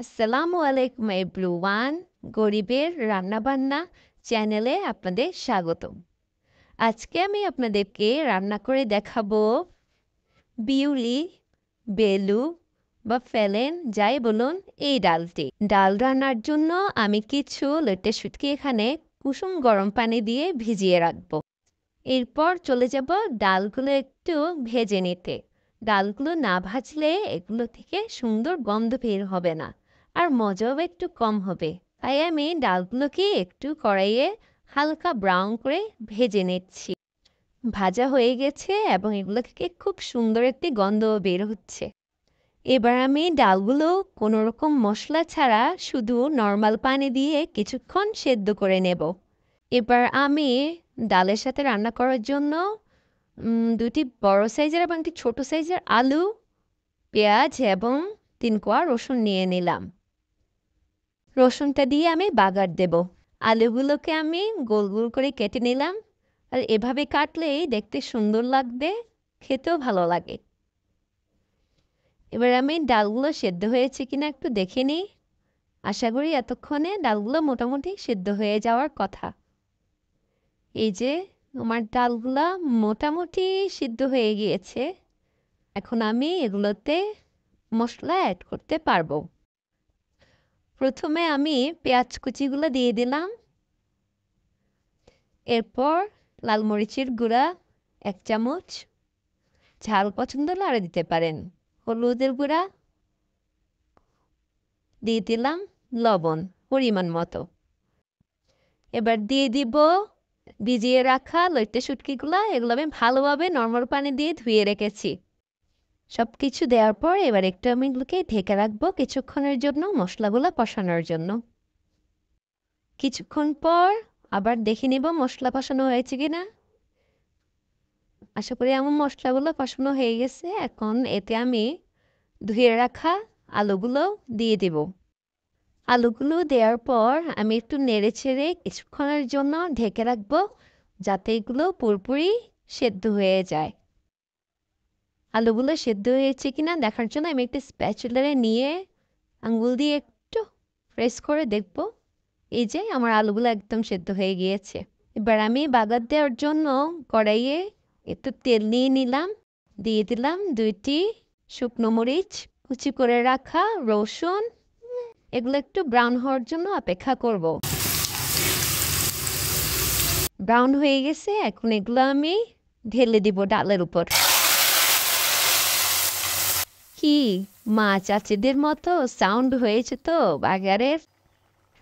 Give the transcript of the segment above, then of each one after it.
আসসালামু আলাইকুম এভরিওয়ান। গরিবের রান্নাবান্না চ্যানেলে আপনাদের স্বাগতম। আজকে আমি আপনাদেরকে রান্না করে দেখাবো বিউলি, বেলু বা ফেলেন যাই বলুন এই ডালটি। ডাল রান্নার জন্য আমি কিছু লেটে শুটকি এখানে কুসুম গরম পানি দিয়ে ভিজিয়ে রাখবো। এরপর চলে যাব ডালগুলো একটু ভেজে নিতে। ডালগুলো না ভাজলে এগুলো থেকে সুন্দর গন্ধ বের হবে না, আর মজাও একটু কম হবে। তাই আমি ডালগুলোকে একটু কড়াইয়ে হালকা ব্রাউন করে ভেজে নিচ্ছি। ভাজা হয়ে গেছে এবং এগুলো থেকে খুব সুন্দর একটি গন্ধ বের হচ্ছে। এবার আমি ডালগুলো কোনো রকম মশলা ছাড়া শুধু নর্মাল পানি দিয়ে কিছুক্ষণ সেদ্ধ করে নেব। এবার আমি ডালের সাথে রান্না করার জন্য ২টি বড় সাইজের এবং একটি ছোট সাইজের আলু, পেঁয়াজ এবং ৩ কোয়া রসুন নিয়ে নিলাম। রসুনটা দিয়ে আমি বাগার দেব। আলুগুলোকে আমি গোল গোল করে কেটে নিলাম। আর এভাবে কাটলেই দেখতে সুন্দর লাগবে, খেতেও ভালো লাগে। এবার আমি ডালগুলো সেদ্ধ হয়েছে কিনা একটু দেখে নিই। আশা করি এতক্ষণে ডালগুলো মোটামুটি সেদ্ধ হয়ে যাওয়ার কথা। এই যে আমার ডালগুলা মোটামুটি সিদ্ধ হয়ে গিয়েছে। এখন আমি এগুলোতে মশলা অ্যাড করতে পারবো। প্রথমে আমি পেঁয়াজ কুচিগুলো দিয়ে দিলাম। এরপর লাল মরিচের গুঁড়া ১ চামচ, ঝাল পছন্দ হলে আরও দিতে পারেন। হলুদের গুঁড়া দিয়ে দিলাম, লবণ পরিমাণ মতো। এবার দিয়ে দিব ভিজিয়ে রাখা লইট্টে শুটকিগুলো। এগুলো আমি ভালোভাবে নর্মাল পানি দিয়ে ধুয়ে রেখেছি। সব কিছু দেওয়ার পর এবার একটু আমি এগুলোকে ঢেকে রাখবো কিছুক্ষণের জন্য, মশলাগুলো কষানোর জন্য। কিছুক্ষণ পর আবার দেখে নিব মশলা কষানো হয়েছে কিনা। আশা করি আমার মশলাগুলো কষানো হয়ে গেছে। এখন এতে আমি ধুয়ে রাখা আলুগুলো দিয়ে দেব। আলুগুলো দেওয়ার পর আমি একটু নেড়ে ছেড়ে কিছুক্ষণের জন্য ঢেকে রাখবো, যাতে এগুলো পুরোপুরি সেদ্ধ হয়ে যায়। আলুগুলো সেদ্ধ হয়েছে কিনা দেখার জন্য আমি একটা স্প্যাচুলারে নিয়ে আঙ্গুল দিয়ে একটু প্রেস করে দেখব। এই যে আমার আলুগুলো একদম সেদ্ধ হয়ে গিয়েছে। এবার আমি বাগার দেওয়ার জন্য কড়াইয়ে একটু তেল নিয়ে নিলাম। দিয়ে দিলাম ২টি শুকনো মরিচ, কুচি করে রাখা রসুন। এগুলো একটু ব্রাউন হওয়ার জন্য অপেক্ষা করব। ব্রাউন হয়ে গেছে, এখন এগুলো আমি ঢেলে দিব ডালের উপর। কি মা চাচিদের মতো সাউন্ড হয়েছে তো বাগারের।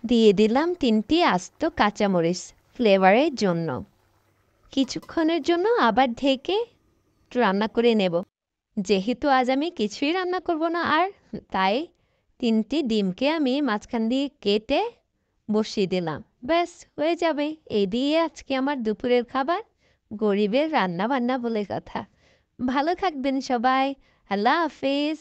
দিয়ে দিলাম ৩টি আস্ত কাঁচামরিচ ফ্লেভারের জন্য। কিছুক্ষণের জন্য আবার ঢেকে একটু রান্না করে নেব। যেহেতু আজ আমি কিছুই রান্না করব না আর, তাই ৩টি ডিমকে আমি মাঝখান দিয়ে কেটে বসিয়ে দিলাম। ব্যাস হয়ে যাবে। এই দিয়ে আজকে আমার দুপুরের খাবার। গরিবের রান্না বান্না বলে কথা। ভালো থাকবেন সবাই। আল্লাহ হাফেজ।